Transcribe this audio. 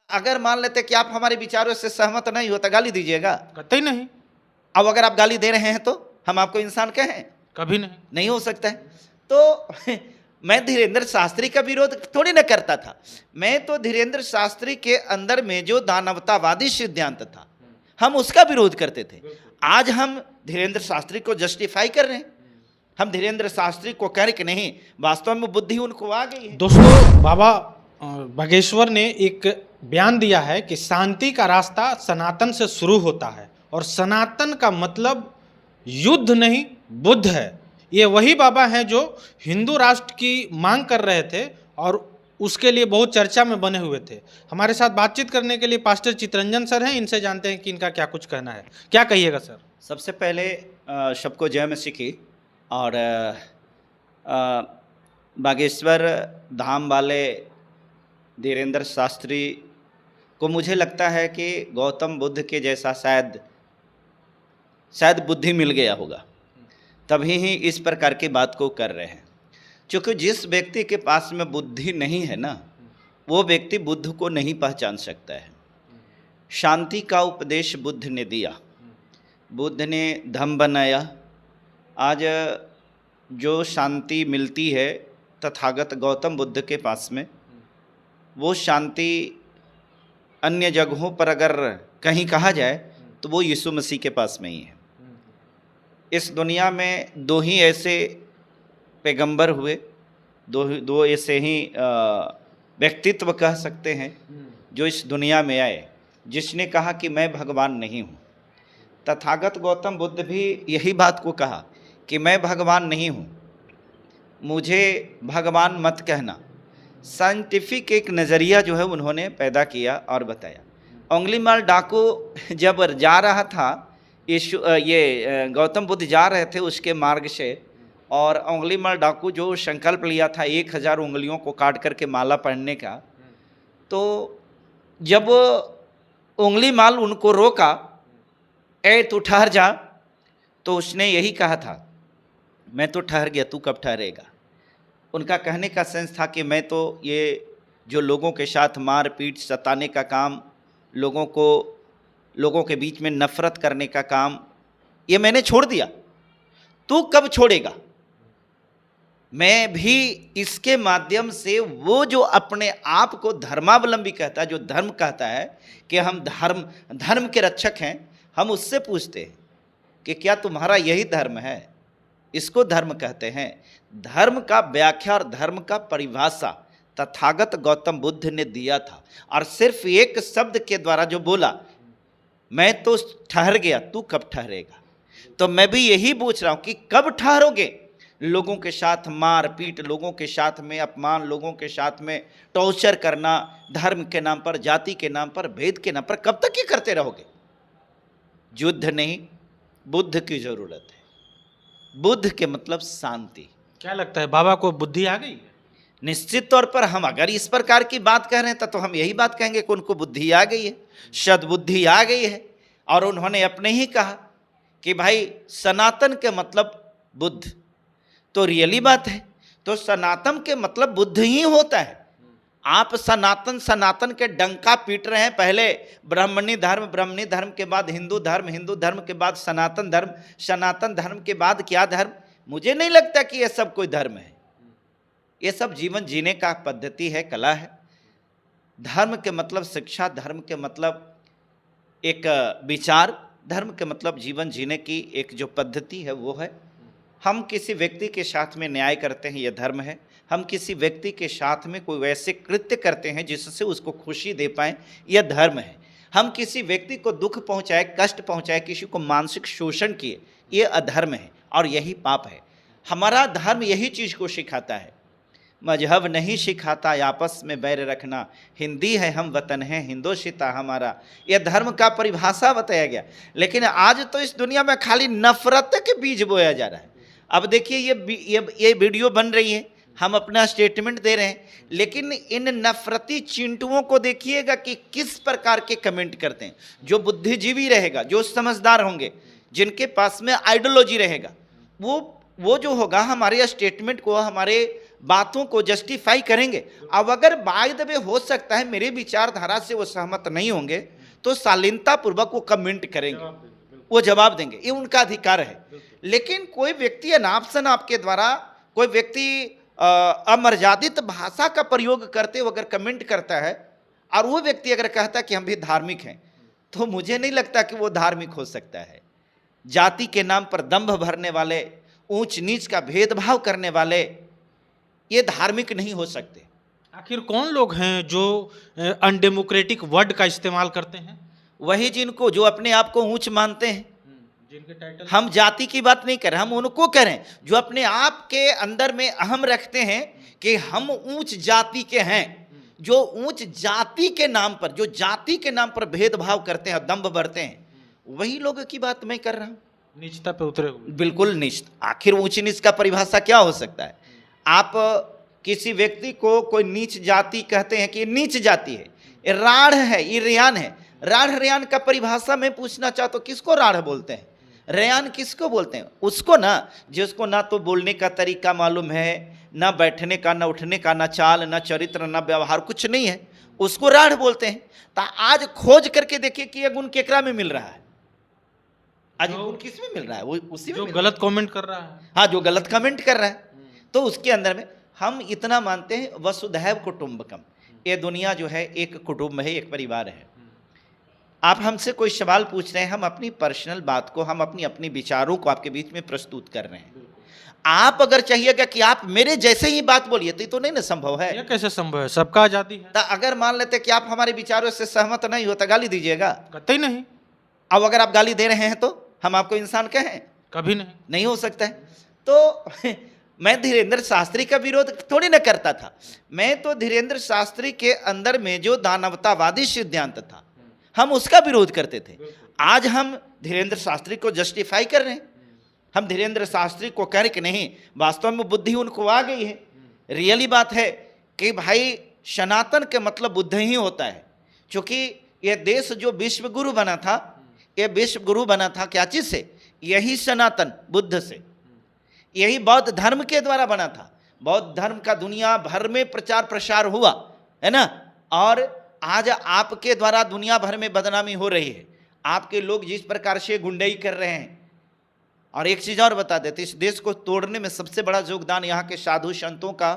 अगर मान लेते कि आप हमारे विचारों से सहमत नहीं हो तो गाली दीजिएगा। कतई नहीं, अब अगर आप गाली दे रहे हैं तो हम आपको इंसान कहें? कभी नहीं। नहीं हो सकता है। तो मैं धीरेन्द्र शास्त्री का विरोध थोड़ी ना करता था। मैं तो धीरेन्द्र शास्त्री के अंदर में जो दानवतावादी सिद्धांत था, हम उसका विरोध करते थे। आज हम धीरेन्द्र शास्त्री को जस्टिफाई कर रहे हैं। हम धीरेन्द्र शास्त्री को कह रहे कि नहीं, वास्तव में बुद्धि उनको आ गई है। दोस्तों, बाबा बागेश्वर ने एक बयान दिया है कि शांति का रास्ता सनातन से शुरू होता है और सनातन का मतलब युद्ध नहीं बुद्ध है। ये वही बाबा हैं जो हिंदू राष्ट्र की मांग कर रहे थे और उसके लिए बहुत चर्चा में बने हुए थे। हमारे साथ बातचीत करने के लिए पास्टर चितरंजन सर हैं, इनसे जानते हैं कि इनका क्या कुछ कहना है। क्या कहिएगा सर? सबसे पहले सबको जय मसीह की। और बागेश्वर धाम वाले धीरेन्द्र शास्त्री को मुझे लगता है कि गौतम बुद्ध के जैसा शायद बुद्धि मिल गया होगा, तभी ही इस प्रकार की बात को कर रहे हैं। क्योंकि जिस व्यक्ति के पास में बुद्धि नहीं है ना, वो व्यक्ति बुद्ध को नहीं पहचान सकता है। शांति का उपदेश बुद्ध ने दिया, बुद्ध ने धम्म बनाया। आज जो शांति मिलती है तथागत गौतम बुद्ध के पास में, वो शांति अन्य जगहों पर अगर कहीं कहा जाए तो वो यीशु मसीह के पास में ही है। इस दुनिया में दो ही ऐसे पैगंबर हुए, दो ऐसे ही व्यक्तित्व कह सकते हैं जो इस दुनिया में आए, जिसने कहा कि मैं भगवान नहीं हूँ। तथागत गौतम बुद्ध भी यही बात को कहा कि मैं भगवान नहीं हूँ, मुझे भगवान मत कहना। साइंटिफिक एक नज़रिया जो है उन्होंने पैदा किया और बताया। उंगलीमाल डाकू जब जा रहा था, ये गौतम बुद्ध जा रहे थे उसके मार्ग से, और उंगलीमाल डाकू जो संकल्प लिया था 1000 उंगलियों को काट करके माला पहनने का, तो जब उंगलीमाल उनको रोका, ए तू ठहर जा, तो उसने यही कहा था, मैं तो ठहर गया, तू कब ठहरेगा। उनका कहने का सेंस था कि मैं तो ये जो लोगों के साथ मार पीट सताने का काम, लोगों के बीच में नफरत करने का काम, ये मैंने छोड़ दिया, तू कब छोड़ेगा। मैं भी इसके माध्यम से वो जो अपने आप को धर्मावलंबी कहता है, जो धर्म कहता है कि हम धर्म के रक्षक हैं, हम उससे पूछते हैं कि क्या तुम्हारा यही धर्म है। इसको धर्म कहते हैं। धर्म का व्याख्या और धर्म का परिभाषा तथागत गौतम बुद्ध ने दिया था, और सिर्फ एक शब्द के द्वारा जो बोला, मैं तो ठहर गया, तू कब ठहरेगा। तो मैं भी यही पूछ रहा हूं कि कब ठहरोगे। लोगों के साथ मार पीट, लोगों के साथ में अपमान, लोगों के साथ में टॉर्चर करना, धर्म के नाम पर, जाति के नाम पर, भेद के नाम पर, कब तक ये करते रहोगे। युद्ध नहीं, बुद्ध की जरूरत है। बुद्ध के मतलब शांति। क्या लगता है, बाबा को बुद्धि आ गई? निश्चित तौर पर हम अगर इस प्रकार की बात कह रहे हैं तो हम यही बात कहेंगे कि उनको बुद्धि आ गई है, सद्बुद्धि आ गई है। और उन्होंने अपने ही कहा कि भाई सनातन के मतलब बुद्ध, तो रियली बात है। तो सनातन के मतलब बुद्ध ही होता है। आप सनातन के डंका पीट रहे हैं। पहले ब्राह्मणी धर्म के बाद हिंदू धर्म के बाद सनातन धर्म के बाद क्या धर्म। मुझे नहीं लगता कि ये सब कोई धर्म है। ये सब जीवन जीने का पद्धति है, कला है। धर्म के मतलब शिक्षा, धर्म के मतलब एक विचार, धर्म के मतलब जीवन जीने की एक जो पद्धति है वो है। हम किसी व्यक्ति के साथ में न्याय करते हैं, यह धर्म है। हम किसी व्यक्ति के साथ में कोई वैसे कृत्य करते हैं जिससे उसको खुशी दे पाएँ, यह धर्म है। हम किसी व्यक्ति को दुख पहुंचाए, कष्ट पहुंचाए, किसी को मानसिक शोषण किए, ये अधर्म है और यही पाप है। हमारा धर्म यही चीज़ को सिखाता है। मजहब नहीं सिखाता आपस में बैर रखना, हिंदी है हम वतन है हिंदोशिता हमारा, यह धर्म का परिभाषा बताया गया। लेकिन आज तो इस दुनिया में खाली नफरत के बीज बोया जा रहा है। अब देखिए ये वीडियो बन रही है, हम अपना स्टेटमेंट दे रहे हैं, लेकिन इन नफरती चिंटुओं को देखिएगा कि किस प्रकार के कमेंट करते हैं। जो बुद्धिजीवी रहेगा, जो समझदार होंगे, जिनके पास में आइडियोलॉजी रहेगा, वो जो होगा हमारे स्टेटमेंट को, हमारे बातों को जस्टिफाई करेंगे। अब अगर बाय द वे हो सकता है मेरे विचारधारा से वो सहमत नहीं होंगे तो शालीनता पूर्वक वो कमेंट करेंगे, वो जवाब देंगे, ये उनका अधिकार है। लेकिन कोई व्यक्ति अनाप शनाप के द्वारा, कोई व्यक्ति अमर्यादित भाषा का प्रयोग करते हुए अगर कमेंट करता है और वो व्यक्ति अगर कहता है कि हम भी धार्मिक हैं, तो मुझे नहीं लगता कि वो धार्मिक हो सकता है। जाति के नाम पर दंभ भरने वाले, ऊंच नीच का भेदभाव करने वाले, ये धार्मिक नहीं हो सकते। आखिर कौन लोग हैं जो अनडेमोक्रेटिक वर्ड का इस्तेमाल करते हैं? वही जिनको, जो अपने आप को ऊंच मानते हैं। जिनके टाइटल, हम जाति की बात नहीं कर रहे, हम उनको कह रहे हैं जो अपने आप के अंदर में अहम रखते हैं कि हम ऊंच जाति के हैं, जो ऊंच जाति के नाम पर, जो जाति के नाम पर भेदभाव करते हैं, दंभ भरते हैं, वही लोगों की बात मैं कर रहा हूं। नीचता पे उतरे हुए। बिल्कुल नीच। आखिर ऊंच नीच का परिभाषा क्या हो सकता है? आप किसी व्यक्ति को कोई नीच जाति कहते हैं कि ये नीच जाति है, ये राढ़ है, ये रेयान है। राढ़ रेयान का परिभाषा मैं पूछना चाहता हूं, किसको राढ़ बोलते हैं, रेयान किसको बोलते हैं? उसको ना जिसको ना तो बोलने का तरीका मालूम है, ना बैठने का, ना उठने का, ना चाल, ना चरित्र, ना व्यवहार, कुछ नहीं है, उसको राढ़ बोलते हैं। तो आज खोज करके देखिए कि ये गुण केकरा में मिल रहा है, आज गुण किस में मिल रहा है? वो उसी में जो गलत कमेंट कर रहा है। हाँ, जो गलत कमेंट कर रहा है, तो उसके अंदर में हम इतना मानते हैं वसुधैव कुटुंबकम, ये दुनिया जो है एक कुटुंब है, एक परिवार है। आप हमसे कोई सवाल पूछ रहे हैं, हम अपनी पर्सनल बात को, हम अपनी विचारों को आपके बीच में प्रस्तुत कर रहे हैं। आप अगर चाहिएगा कि आप मेरे जैसे ही बात बोलिए तो ये तो नहीं ना संभव है। ये कैसे संभव है? सबका आजादी है। तो अगर मान लेते कि आप हमारे विचारों से सहमत नहीं हो तो गाली दीजिएगा? कतई नहीं। अब अगर आप गाली दे रहे हैं तो हम आपको इंसान कहें? कभी नहीं हो सकता है। तो मैं धीरेन्द्र शास्त्री का विरोध थोड़ी ना करता था, मैं तो धीरेन्द्र शास्त्री के अंदर में जो दानवतावादी सिद्धांत था हम उसका विरोध करते थे। आज हम धीरेन्द्र शास्त्री को जस्टिफाई कर रहे हैं, हम धीरेन्द्र शास्त्री को कह रहे कि नहीं, वास्तव में बुद्धि उनको आ गई है। रियली बात है कि भाई सनातन के मतलब बुद्ध ही होता है, क्योंकि यह देश जो विश्व गुरु बना था, यह विश्व गुरु बना था क्या चीज से? यही सनातन बुद्ध से, यही बौद्ध धर्म के द्वारा बना था। बौद्ध धर्म का दुनिया भर में प्रचार प्रसार हुआ है ना, और आज आपके द्वारा दुनिया भर में बदनामी हो रही है। आपके लोग जिस प्रकार से गुंडई कर रहे हैं, और एक चीज और बता देते, इस देश को तोड़ने में सबसे बड़ा योगदान यहाँ के साधु संतों का